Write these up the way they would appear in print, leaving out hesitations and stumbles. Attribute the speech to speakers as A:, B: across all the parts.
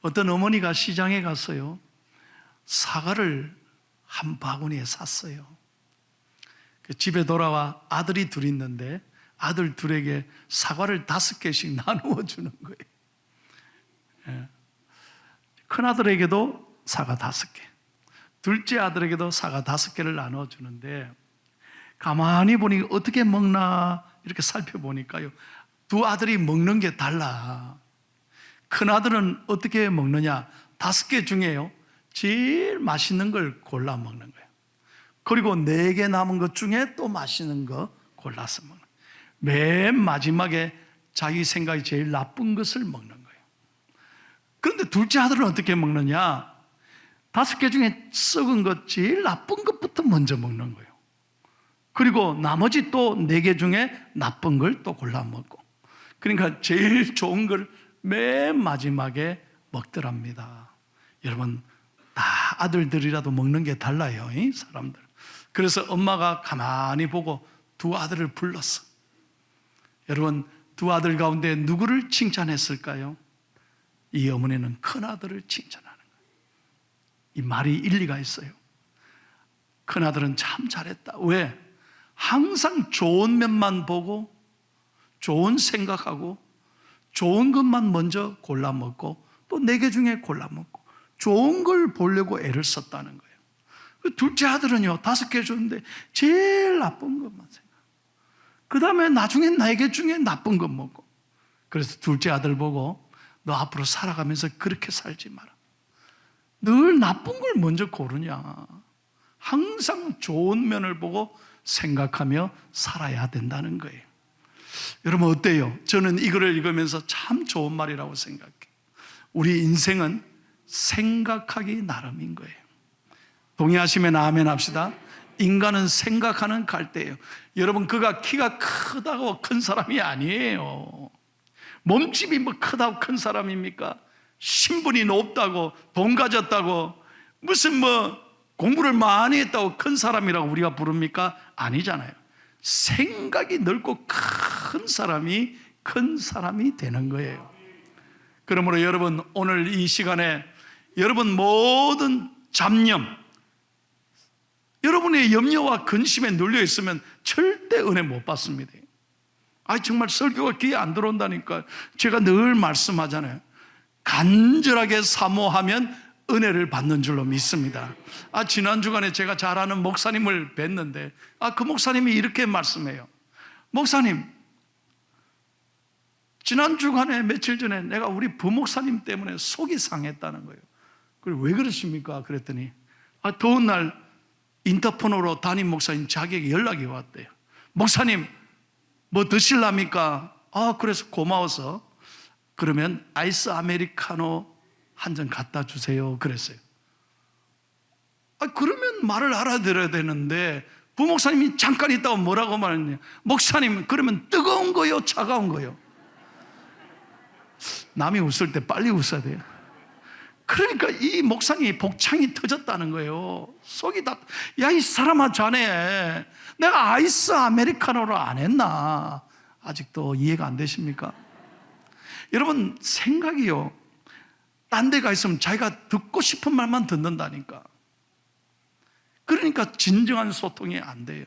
A: 어떤 어머니가 시장에 갔어요. 사과를 한 바구니에 샀어요. 집에 돌아와 아들이 둘 있는데 아들 둘에게 사과를 5개씩 나누어 주는 거예요. 큰아들에게도 사과 5개, 둘째 아들에게도 사과 5개를 나누어 주는데, 가만히 보니 어떻게 먹나 이렇게 살펴보니까요, 두 아들이 먹는 게 달라. 큰아들은 어떻게 먹느냐, 5개 중에요 제일 맛있는 걸 골라 먹는 거예요. 그리고 4개 남은 것 중에 또 맛있는 거 골라서 먹는 거예요. 맨 마지막에 자기 생각이 제일 나쁜 것을 먹는 거예요. 그런데 둘째 아들은 어떻게 먹느냐, 5개 중에 썩은 것, 제일 나쁜 것부터 먼저 먹는 거예요. 그리고 나머지 또 4개 중에 나쁜 걸 또 골라 먹고, 그러니까 제일 좋은 걸 맨 마지막에 먹더랍니다. 여러분, 다 아들들이라도 먹는 게 달라요, 이 사람들. 그래서 엄마가 가만히 보고 두 아들을 불렀어. 여러분, 두 아들 가운데 누구를 칭찬했을까요? 이 어머니는 큰 아들을 칭찬하는 거예요. 이 말이 일리가 있어요. 큰 아들은 참 잘했다. 왜? 항상 좋은 면만 보고, 좋은 생각하고, 좋은 것만 먼저 골라 먹고, 또 4개 중에 골라 먹고, 좋은 걸 보려고 애를 썼다는 거예요. 둘째 아들은요, 5개 줬는데 제일 나쁜 것만 생각. 그 다음에 나중에 4개 중에 나쁜 것 먹고. 그래서 둘째 아들 보고, 너 앞으로 살아가면서 그렇게 살지 마라. 늘 나쁜 걸 먼저 고르냐. 항상 좋은 면을 보고 생각하며 살아야 된다는 거예요. 여러분 어때요? 저는 이거를 읽으면서 참 좋은 말이라고 생각해요. 우리 인생은 생각하기 나름인 거예요. 동의하시면 아멘 합시다. 인간은 생각하는 갈대예요. 여러분, 그가 키가 크다고 큰 사람이 아니에요. 몸집이 뭐 크다고 큰 사람입니까? 신분이 높다고, 돈 가졌다고, 무슨 뭐 공부를 많이 했다고 큰 사람이라고 우리가 부릅니까? 아니잖아요. 생각이 넓고 큰 사람이 큰 사람이 되는 거예요. 그러므로 여러분, 오늘 이 시간에 여러분 모든 잡념, 여러분의 염려와 근심에 눌려 있으면 절대 은혜 못 받습니다. 정말 설교가 귀에 안 들어온다니까. 제가 늘 말씀하잖아요. 간절하게 사모하면 은혜를 받는 줄로 믿습니다. 지난 주간에 제가 잘 아는 목사님을 뵀는데, 그 목사님이 이렇게 말씀해요. 목사님, 지난 주간에 며칠 전에 내가 우리 부목사님 때문에 속이 상했다는 거예요. 그리고 왜 그러십니까? 그랬더니 더운 날 인터폰으로 담임 목사님 자기에게 연락이 왔대요. 목사님, 뭐 드실랍니까? 그래서 고마워서, 그러면 아이스 아메리카노 한 잔 갖다 주세요 그랬어요. 그러면 말을 알아들어야 되는데 부목사님이 잠깐 있다고 뭐라고 말했냐, 목사님 그러면 뜨거운 거요 차가운 거요? 남이 웃을 때 빨리 웃어야 돼요. 그러니까 이 목사님이 복창이 터졌다는 거예요. 속이 다, 야 이 사람아, 자네 내가 아이스 아메리카노를 안 했나? 아직도 이해가 안 되십니까? 여러분, 생각이요, 딴 데 가 있으면 자기가 듣고 싶은 말만 듣는다니까. 그러니까 진정한 소통이 안 돼요.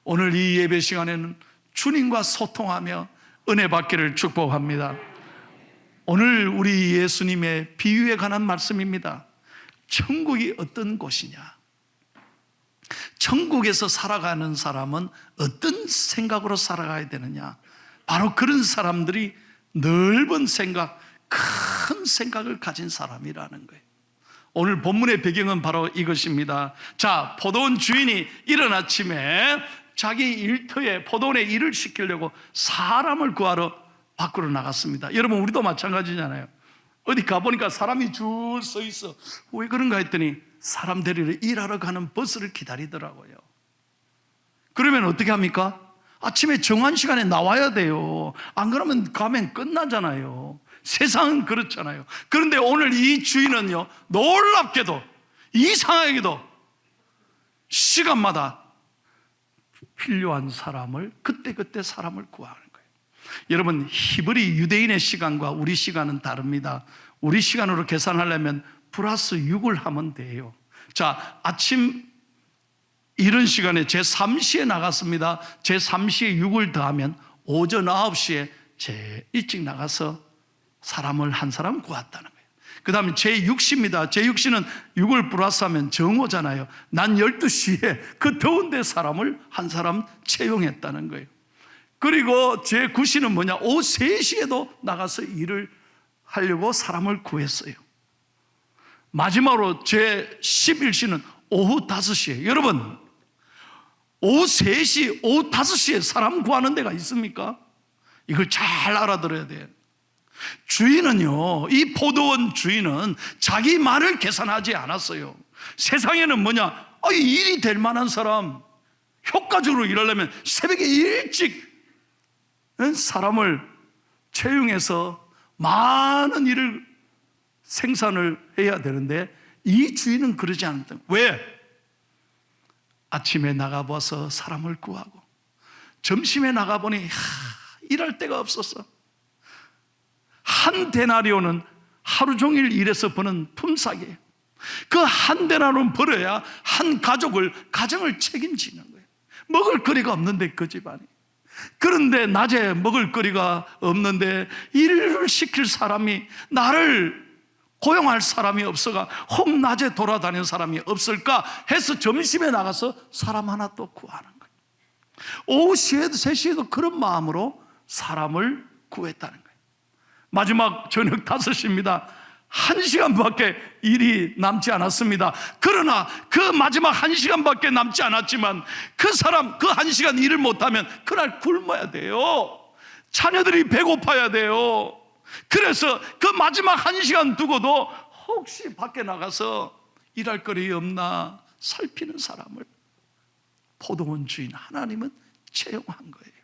A: 오늘 이 예배 시간에는 주님과 소통하며 은혜 받기를 축복합니다. 오늘 우리 예수님의 비유에 관한 말씀입니다. 천국이 어떤 곳이냐, 천국에서 살아가는 사람은 어떤 생각으로 살아가야 되느냐, 바로 그런 사람들이 넓은 생각, 큰 생각을 가진 사람이라는 거예요. 오늘 본문의 배경은 바로 이것입니다. 자, 포도원 주인이 이른 아침에 자기 일터에 포도원에 일을 시키려고 사람을 구하러 밖으로 나갔습니다. 여러분, 우리도 마찬가지잖아요. 어디 가보니까 사람이 줄 서 있어. 왜 그런가 했더니 사람 데리러 일하러 가는 버스를 기다리더라고요. 그러면 어떻게 합니까? 아침에 정한 시간에 나와야 돼요. 안 그러면 가면 끝나잖아요. 세상은 그렇잖아요. 그런데 오늘 이 주인은요, 놀랍게도 이상하게도 시간마다 필요한 사람을 그때그때 사람을 구하는 거예요. 여러분, 히브리 유대인의 시간과 우리 시간은 다릅니다. 우리 시간으로 계산하려면 플러스 6을 하면 돼요. 자, 아침 이런 시간에 제 3시에 나갔습니다. 제 3시에 6을 더하면 오전 9시에 제 일찍 나가서 사람을 한 사람 구했다는 거예요. 그 다음에 제 6시입니다. 제 6시는 6을 플러스하면 정오잖아요. 난 12시에 그 더운데 사람을 한 사람 채용했다는 거예요. 그리고 제 9시는 뭐냐? 오후 3시에도 나가서 일을 하려고 사람을 구했어요. 마지막으로 제 11시는 오후 5시에, 여러분 오후 3시, 오후 5시에 사람 구하는 데가 있습니까? 이걸 잘 알아들어야 돼요. 주인은요, 이 포도원 주인은 자기 말을 계산하지 않았어요. 세상에는 뭐냐? 일이 될 만한 사람, 효과적으로 일하려면 새벽에 일찍 사람을 채용해서 많은 일을 생산을 해야 되는데, 이 주인은 그러지 않았다. 왜? 아침에 나가봐서 사람을 구하고 점심에 나가보니 일할 데가 없었어. 한 데나리오는 하루 종일 일해서 버는 품삯이에요. 그 한 데나리오는 벌어야 한 가정을 책임지는 거예요. 먹을 거리가 없는데 그 집안이. 그런데 낮에 먹을 거리가 없는데 일을 시킬 사람이, 나를 고용할 사람이 없어가 혹 낮에 돌아다니는 사람이 없을까 해서 점심에 나가서 사람 하나 또 구하는 거예요. 오후 3시에도 그런 마음으로 사람을 구했다는 거예요. 마지막 저녁 5시입니다. 1시간밖에 일이 남지 않았습니다. 그러나 그 마지막 1시간밖에 남지 않았지만 그 사람 그 1시간 일을 못하면 그날 굶어야 돼요. 자녀들이 배고파야 돼요. 그래서 그 마지막 1시간 두고도 혹시 밖에 나가서 일할 거리 없나 살피는 사람을 포도원 주인 하나님은 채용한 거예요.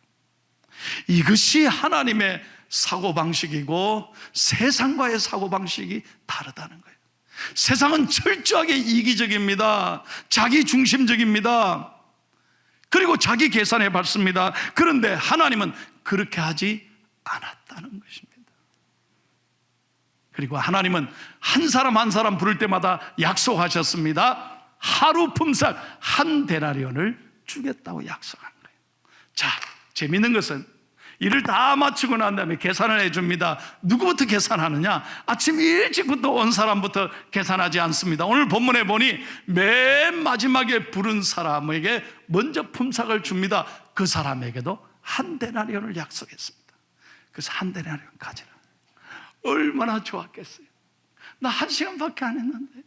A: 이것이 하나님의 사고방식이고 세상과의 사고방식이 다르다는 거예요. 세상은 철저하게 이기적입니다. 자기중심적입니다. 그리고 자기 계산해 봤습니다. 그런데 하나님은 그렇게 하지 않았다는 것입니다. 그리고 하나님은 한 사람 한 사람 부를 때마다 약속하셨습니다. 하루 품삯 한 데나리온을 주겠다고 약속한 거예요. 자, 재밌는 것은 일을 다 마치고 난 다음에 계산을 해줍니다. 누구부터 계산하느냐? 아침 일찍부터 온 사람부터 계산하지 않습니다. 오늘 본문에 보니 맨 마지막에 부른 사람에게 먼저 품삯을 줍니다. 그 사람에게도 한 데나리온을 약속했습니다. 그래서 한 데나리온 가져라. 얼마나 좋았겠어요. 나 1시간밖에 안 했는데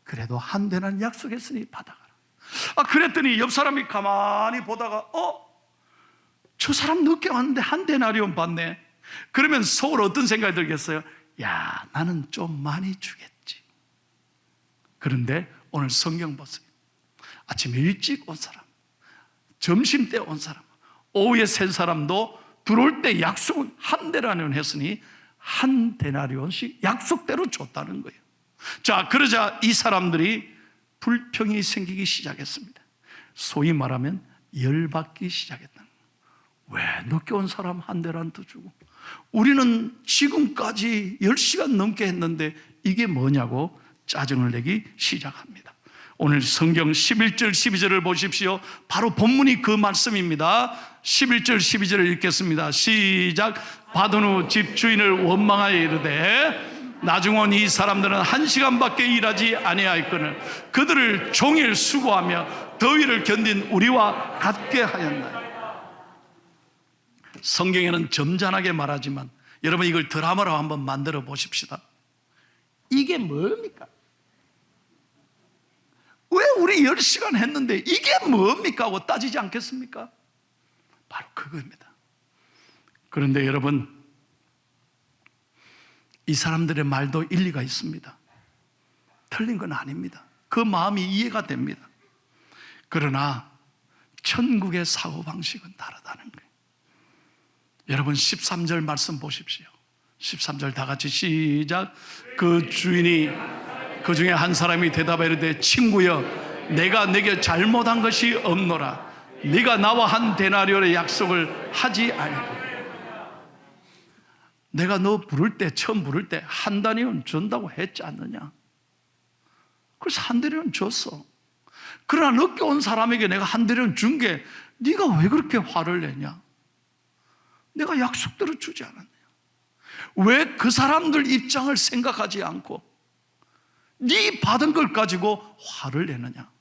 A: 그래도 한 데나리온 약속했으니 받아가라. 그랬더니 옆 사람이 가만히 보다가 저 사람 늦게 왔는데 한 데나리온 받네. 그러면 속으로 어떤 생각이 들겠어요? 야, 나는 좀 많이 주겠지. 그런데 오늘 성경 보세요. 아침 일찍 온 사람, 점심 때 온 사람, 오후에 센 사람도 들어올 때 약속을 한 데나리온 했으니 한 데나리온씩 약속대로 줬다는 거예요. 자, 그러자 이 사람들이 불평이 생기기 시작했습니다. 소위 말하면 열받기 시작했다. 왜 늦게 온 사람 한 대란 더 주고 우리는 지금까지 10시간 넘게 했는데 이게 뭐냐고 짜증을 내기 시작합니다. 오늘 성경 11절 12절을 보십시오. 바로 본문이 그 말씀입니다. 11절 12절을 읽겠습니다. 시작. 받은 후 집주인을 원망하여 이르되 나중 이 사람들은 1시간밖에 일하지 아니하였거늘 그들을 종일 수고하며 더위를 견딘 우리와 같게 하였나요? 성경에는 점잖하게 말하지만 여러분 이걸 드라마로 한번 만들어 보십시다. 이게 뭡니까? 왜 우리 10시간 했는데 이게 뭡니까? 하고 따지지 않겠습니까? 바로 그겁니다. 그런데 여러분, 이 사람들의 말도 일리가 있습니다. 틀린 건 아닙니다. 그 마음이 이해가 됩니다. 그러나 천국의 사고방식은 다르다는 거예요. 여러분 13절 말씀 보십시오. 13절 다 같이 시작. 그 주인이 그 중에 한 사람이 대답하여 이르되 친구여 내가 네게 잘못한 것이 없노라. 네가 나와 한 데나리온의 약속을 하지 아니하고 내가 너 부를 때, 처음 부를 때 한 단위는 준다고 했지 않느냐? 그래서 한 단위는 줬어. 그러나 늦게 온 사람에게 내가 한 단위는 준 게 네가 왜 그렇게 화를 내냐? 내가 약속대로 주지 않았냐? 왜 그 사람들 입장을 생각하지 않고 네 받은 걸 가지고 화를 내느냐?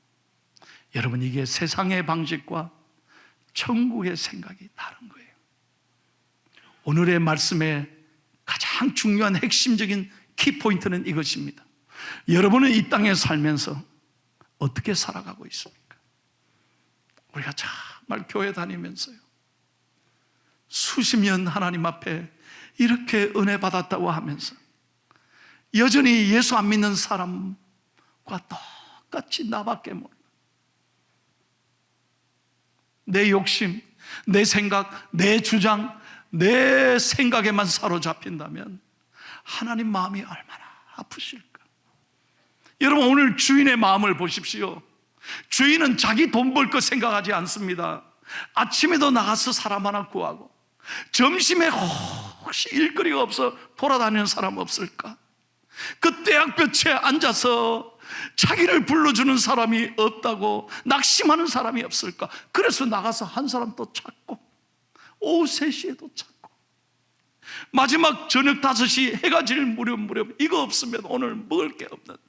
A: 여러분, 이게 세상의 방식과 천국의 생각이 다른 거예요. 오늘의 말씀의 가장 중요한 핵심적인 키포인트는 이것입니다. 여러분은 이 땅에 살면서 어떻게 살아가고 있습니까? 우리가 정말 교회 다니면서요, 수십 년 하나님 앞에 이렇게 은혜 받았다고 하면서 여전히 예수 안 믿는 사람과 똑같이 나밖에 몰라. 내 욕심, 내 생각, 내 주장, 내 생각에만 사로잡힌다면 하나님 마음이 얼마나 아프실까? 여러분, 오늘 주인의 마음을 보십시오. 주인은 자기 돈 벌 거 생각하지 않습니다. 아침에도 나가서 사람 하나 구하고, 점심에 혹시 일거리가 없어 돌아다니는 사람 없을까? 그 떼약볕에 앉아서 자기를 불러주는 사람이 없다고 낙심하는 사람이 없을까? 그래서 나가서 한 사람 또 찾고, 오후 3시에도 찾고, 마지막 저녁 5시 해가 질 무렵 이거 없으면 오늘 먹을 게 없는데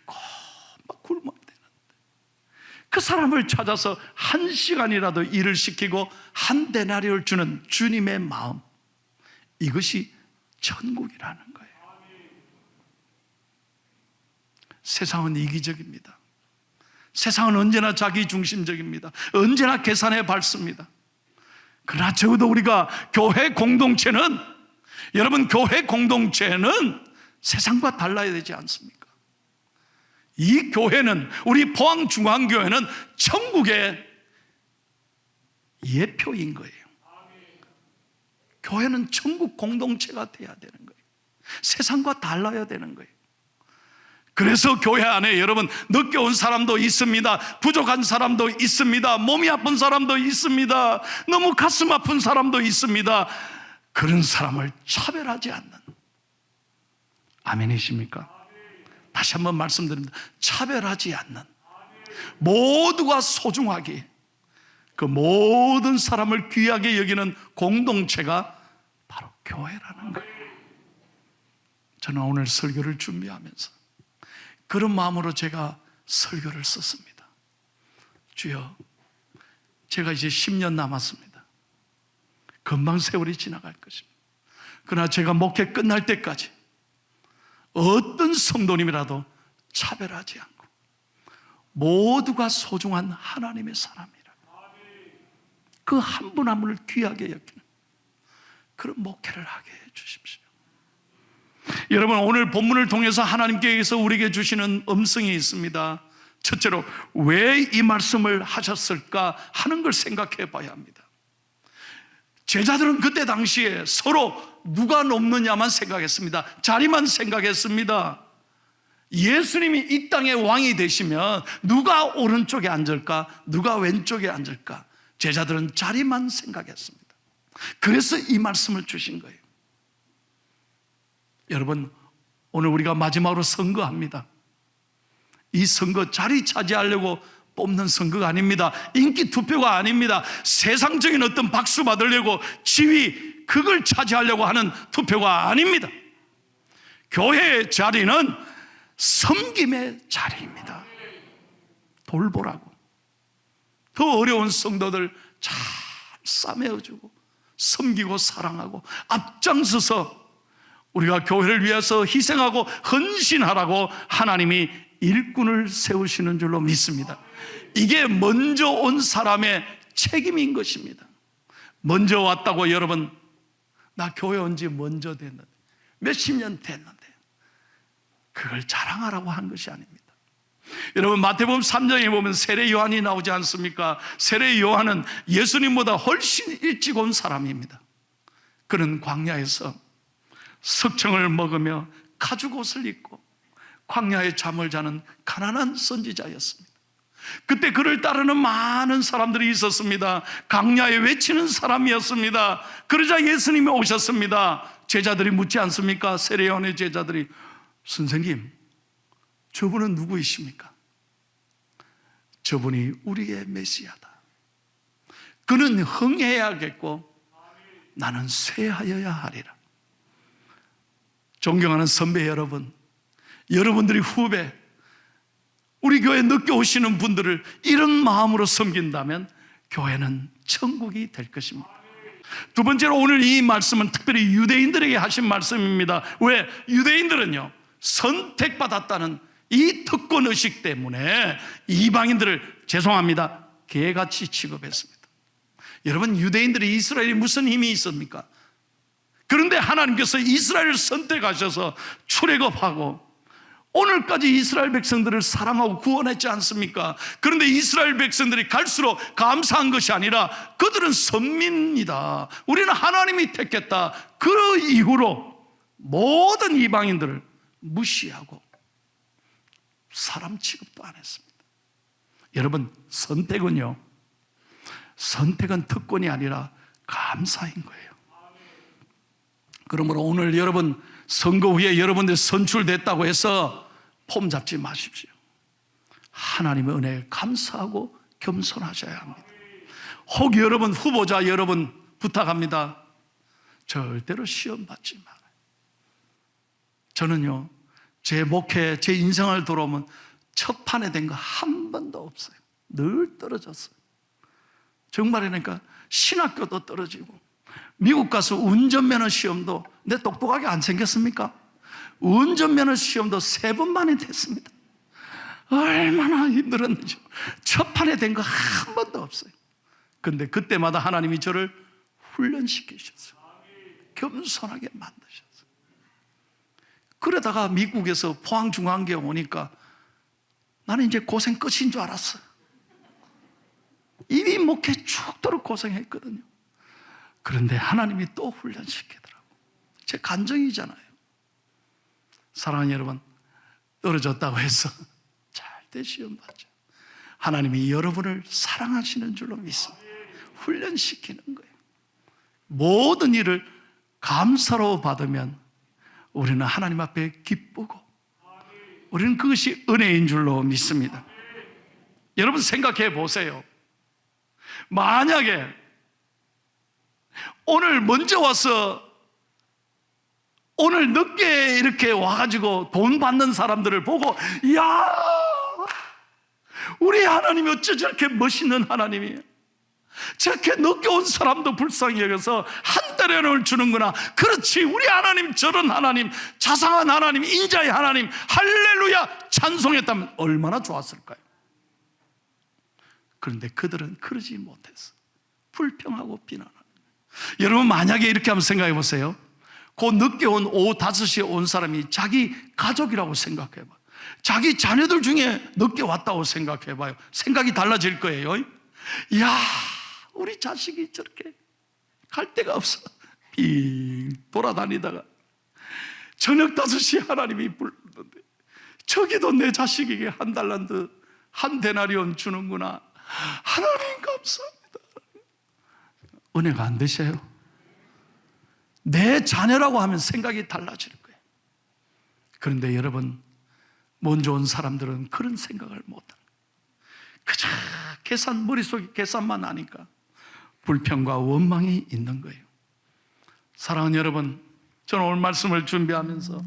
A: 막 굶어야 되는데 그 사람을 찾아서 1시간이라도 일을 시키고 한 데나리를 주는 주님의 마음, 이것이 천국이라는 거예요. 세상은 이기적입니다. 세상은 언제나 자기중심적입니다. 언제나 계산에 밟습니다. 그러나 적어도 우리가 교회 공동체는, 여러분, 교회 공동체는 세상과 달라야 되지 않습니까? 이 교회는, 우리 포항중앙교회는 천국의 예표인 거예요. 교회는 천국 공동체가 돼야 되는 거예요. 세상과 달라야 되는 거예요. 그래서 교회 안에 여러분, 늦게 온 사람도 있습니다. 부족한 사람도 있습니다. 몸이 아픈 사람도 있습니다. 너무 가슴 아픈 사람도 있습니다. 그런 사람을 차별하지 않는, 아멘이십니까? 다시 한번 말씀드립니다. 차별하지 않는, 모두가 소중하게, 그 모든 사람을 귀하게 여기는 공동체가 바로 교회라는 거예요. 저는 오늘 설교를 준비하면서 그런 마음으로 제가 설교를 썼습니다. 주여, 제가 이제 10년 남았습니다. 금방 세월이 지나갈 것입니다. 그러나 제가 목회 끝날 때까지 어떤 성도님이라도 차별하지 않고 모두가 소중한 하나님의 사람이라, 그 한 분 한 분을 귀하게 여기는 그런 목회를 하게 해 주십시오. 여러분, 오늘 본문을 통해서 하나님께서 우리에게 주시는 음성이 있습니다. 첫째로, 왜 이 말씀을 하셨을까 하는 걸 생각해 봐야 합니다. 제자들은 그때 당시에 서로 누가 높느냐만 생각했습니다. 자리만 생각했습니다. 예수님이 이 땅의 왕이 되시면 누가 오른쪽에 앉을까, 누가 왼쪽에 앉을까, 제자들은 자리만 생각했습니다. 그래서 이 말씀을 주신 거예요. 여러분, 오늘 우리가 마지막으로 선거합니다. 이 선거 자리 차지하려고 뽑는 선거가 아닙니다. 인기 투표가 아닙니다. 세상적인 어떤 박수 받으려고, 지위, 그걸 차지하려고 하는 투표가 아닙니다. 교회의 자리는 섬김의 자리입니다. 돌보라고, 더 어려운 성도들 잘 싸매어주고 섬기고 사랑하고 앞장서서 우리가 교회를 위해서 희생하고 헌신하라고 하나님이 일꾼을 세우시는 줄로 믿습니다. 이게 먼저 온 사람의 책임인 것입니다. 먼저 왔다고 여러분, 나 교회 온 지 먼저 됐는데, 몇십 년 됐는데, 그걸 자랑하라고 한 것이 아닙니다. 여러분, 마태복음 3장에 보면 세례 요한이 나오지 않습니까? 세례 요한은 예수님보다 훨씬 일찍 온 사람입니다. 그는 광야에서 석청을 먹으며 가죽옷을 입고 광야에 잠을 자는 가난한 선지자였습니다. 그때 그를 따르는 많은 사람들이 있었습니다. 강야에 외치는 사람이었습니다. 그러자 예수님이 오셨습니다. 제자들이 묻지 않습니까? 세례요한의 제자들이, 선생님, 저분은 누구이십니까? 저분이 우리의 메시아다. 그는 흥해야겠고 나는 쇠하여야 하리라. 존경하는 선배 여러분, 여러분들이 후배, 우리 교회에 늦게 오시는 분들을 이런 마음으로 섬긴다면 교회는 천국이 될 것입니다. 두 번째로, 오늘 이 말씀은 특별히 유대인들에게 하신 말씀입니다. 왜? 유대인들은요, 선택받았다는 이 특권의식 때문에 이방인들을, 죄송합니다, 개같이 취급했습니다. 여러분, 유대인들이 이스라엘에 무슨 힘이 있습니까? 그런데 하나님께서 이스라엘을 선택하셔서 출애굽하고 오늘까지 이스라엘 백성들을 사랑하고 구원했지 않습니까? 그런데 이스라엘 백성들이 갈수록 감사한 것이 아니라 그들은 선민이다, 우리는 하나님이 택했다, 그 이후로 모든 이방인들을 무시하고 사람 취급도 안 했습니다. 여러분, 선택은 특권이 아니라 감사인 거예요. 그러므로 오늘 여러분, 선거 후에 여러분들 선출됐다고 해서 폼 잡지 마십시오. 하나님의 은혜에 감사하고 겸손하셔야 합니다. 혹 여러분, 후보자 여러분 부탁합니다. 절대로 시험 받지 말아요. 저는요, 제 목회, 제 인생을 돌아오면 첫 판에 된 거 한 번도 없어요. 늘 떨어졌어요. 정말이니까 신학교도 떨어지고, 미국 가서 운전면허 시험도, 내 똑똑하게 안 생겼습니까? 운전면허 시험도 3번 만에 됐습니다. 얼마나 힘들었는지. 첫 판에 된 거 한 번도 없어요. 근데 그때마다 하나님이 저를 훈련시키셨어요. 겸손하게 만드셨어요. 그러다가 미국에서 포항중앙교회 오니까 나는 이제 고생 끝인 줄 알았어요. 이미 목회 죽도록 고생했거든요. 그런데 하나님이 또 훈련시키더라고요. 제 간증이잖아요. 사랑하는 여러분, 떨어졌다고 해서 절대 시험 받죠. 하나님이 여러분을 사랑하시는 줄로 믿습니다. 훈련시키는 거예요. 모든 일을 감사로 받으면 우리는 하나님 앞에 기쁘고, 우리는 그것이 은혜인 줄로 믿습니다. 여러분, 생각해 보세요. 만약에 오늘 먼저 와서 오늘 늦게 이렇게 와가지고 돈 받는 사람들을 보고, 이야, 우리 하나님이 어째 저렇게 멋있는 하나님이에요, 저렇게 늦게 온 사람도 불쌍히 여겨서 한 달에 주는구나, 그렇지, 우리 하나님 저런 하나님, 자상한 하나님, 인자의 하나님, 할렐루야 찬송했다면 얼마나 좋았을까요? 그런데 그들은 그러지 못했어. 불평하고 비난하고. 여러분, 만약에 이렇게 한번 생각해 보세요. 그 늦게 온 오후 5시에 온 사람이 자기 가족이라고 생각해 봐요. 자기 자녀들 중에 늦게 왔다고 생각해 봐요. 생각이 달라질 거예요. 이야, 우리 자식이 저렇게 갈 데가 없어 빙 돌아다니다가 저녁 5시에 하나님이 부르는데, 저기도 내 자식에게 한 달란트, 한 데나리온 주는구나. 하나님 감사합니다. 은혜가 안 되셔요? 내 자녀라고 하면 생각이 달라질 거예요. 그런데 여러분, 먼저 온 사람들은 그런 생각을 못합니다. 그저 머릿속에 계산만 하니까 불평과 원망이 있는 거예요. 사랑하는 여러분, 저는 오늘 말씀을 준비하면서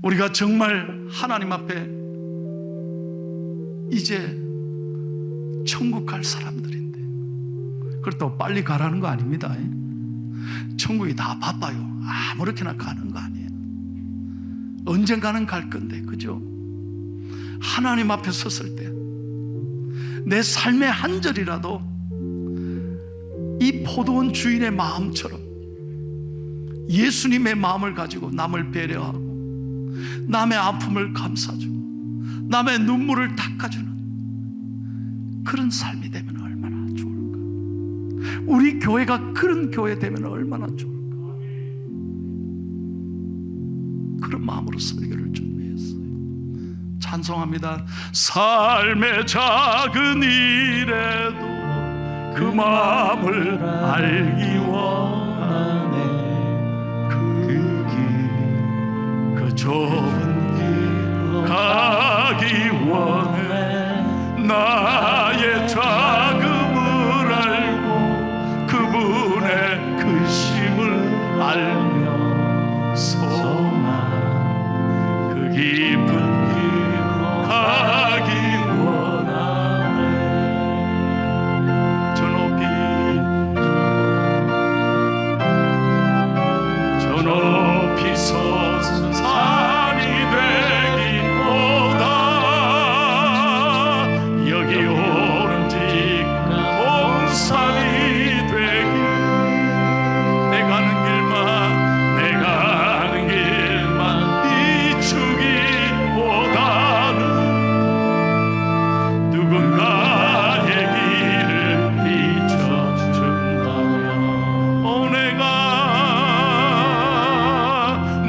A: 우리가 정말 하나님 앞에 이제 천국 갈 사람들인데, 그렇다고 빨리 가라는 거 아닙니다. 천국이 다 바빠요. 아무렇게나 가는 거 아니에요. 언젠가는 갈 건데, 그죠? 하나님 앞에 섰을 때 내 삶의 한 절이라도 이 포도원 주인의 마음처럼 예수님의 마음을 가지고 남을 배려하고 남의 아픔을 감싸주고 남의 눈물을 닦아주는 그런 삶이 되면 얼마나 좋을까? 우리 교회가 그런 교회 되면 얼마나 좋을까? 그런 마음으로 설교를 준비했어요. 찬송합니다. 삶의 작은 일에도 그 마음을 알기 원하네. 그 좁은 길 가기 원해. 나의 자금을 알고 그분의 근심을 알며 소망 그 깊은 길 가기 원하네. 저 높이 솟은 산이 되기보다 여기 오른지 동산이 되기. 내가 가는 길만 비추기보다는 누군가의 길을 비춰준다면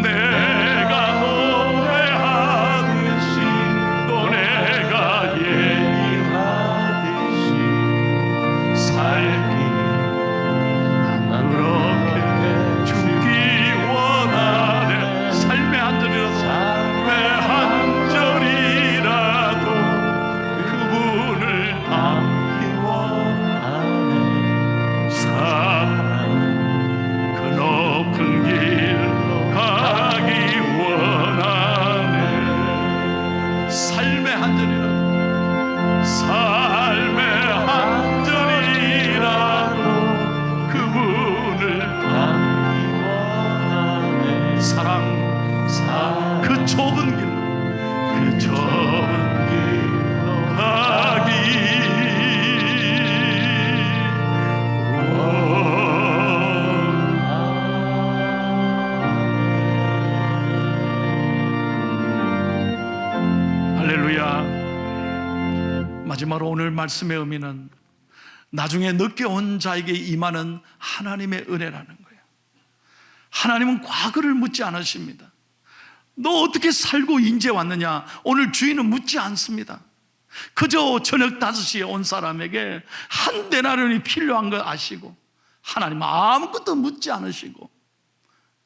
A: 내가 노래하듯이 또 내가 얘기하듯이 살기 난 그렇게 죽기 원하네. 삶의 한 절이라도 그분을 닮기 원하네. 사랑 그 높은 길 가기 원하네. 삶의 한 절이라도 그분을 닮기 원하네. 사랑 그 좁은 길로 가기 원하네. 할렐루야. 마지막으로 오늘 말씀의 의미는 나중에 늦게 온 자에게 임하는 하나님의 은혜라는 거예요. 하나님은 과거를 묻지 않으십니다. 너 어떻게 살고 인제 왔느냐 오늘 주인은 묻지 않습니다. 그저 저녁 5시에 온 사람에게 한 데나리온이 필요한 거 아시고 하나님은 아무것도 묻지 않으시고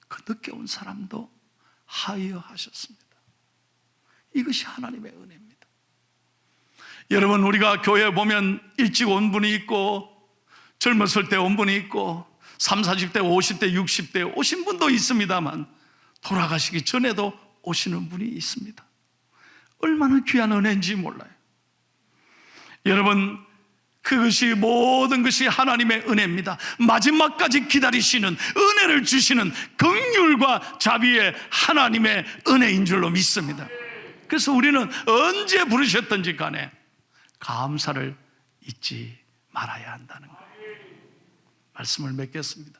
A: 그 늦게 온 사람도 하여하셨습니다. 이것이 하나님의 은혜입니다. 여러분, 우리가 교회에 보면 일찍 온 분이 있고 젊었을 때 온 분이 있고 30, 40대, 50대, 60대 오신 분도 있습니다만 돌아가시기 전에도 오시는 분이 있습니다. 얼마나 귀한 은혜인지 몰라요. 여러분, 그것이 모든 것이 하나님의 은혜입니다. 마지막까지 기다리시는, 은혜를 주시는 긍휼과 자비의 하나님의 은혜인 줄로 믿습니다. 그래서 우리는 언제 부르셨든지 간에 감사를 잊지 말아야 한다는 거예요. 말씀을 맺겠습니다.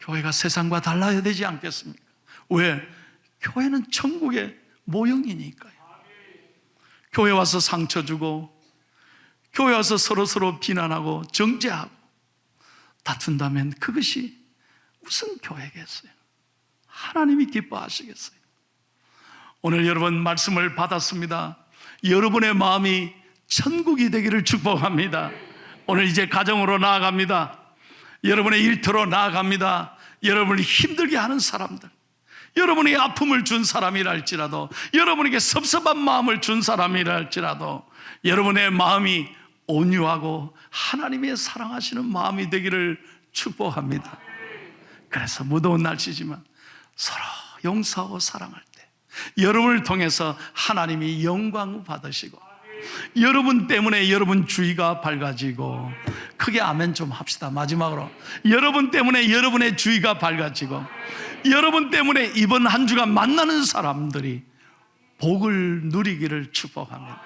A: 교회가 세상과 달라야 되지 않겠습니까? 왜? 교회는 천국의 모형이니까요. 교회 와서 상처 주고, 교회 와서 서로 비난하고 정죄하고 다툰다면 그것이 무슨 교회겠어요? 하나님이 기뻐하시겠어요? 오늘 여러분 말씀을 받았습니다. 여러분의 마음이 천국이 되기를 축복합니다. 오늘 이제 가정으로 나아갑니다. 여러분의 일터로 나아갑니다. 여러분을 힘들게 하는 사람들, 여러분에게 아픔을 준 사람이라 할지라도, 여러분에게 섭섭한 마음을 준 사람이라 할지라도 여러분의 마음이 온유하고 하나님의 사랑하시는 마음이 되기를 축복합니다. 그래서 무더운 날씨지만 서로 용서하고 사랑할 때 여러분을 통해서 하나님이 영광 받으시고, 여러분 때문에 여러분 주위가 밝아지고, 크게 아멘 좀 합시다. 마지막으로 여러분 때문에 여러분의 주위가 밝아지고, 여러분 때문에 이번 한 주간 만나는 사람들이 복을 누리기를 축복합니다.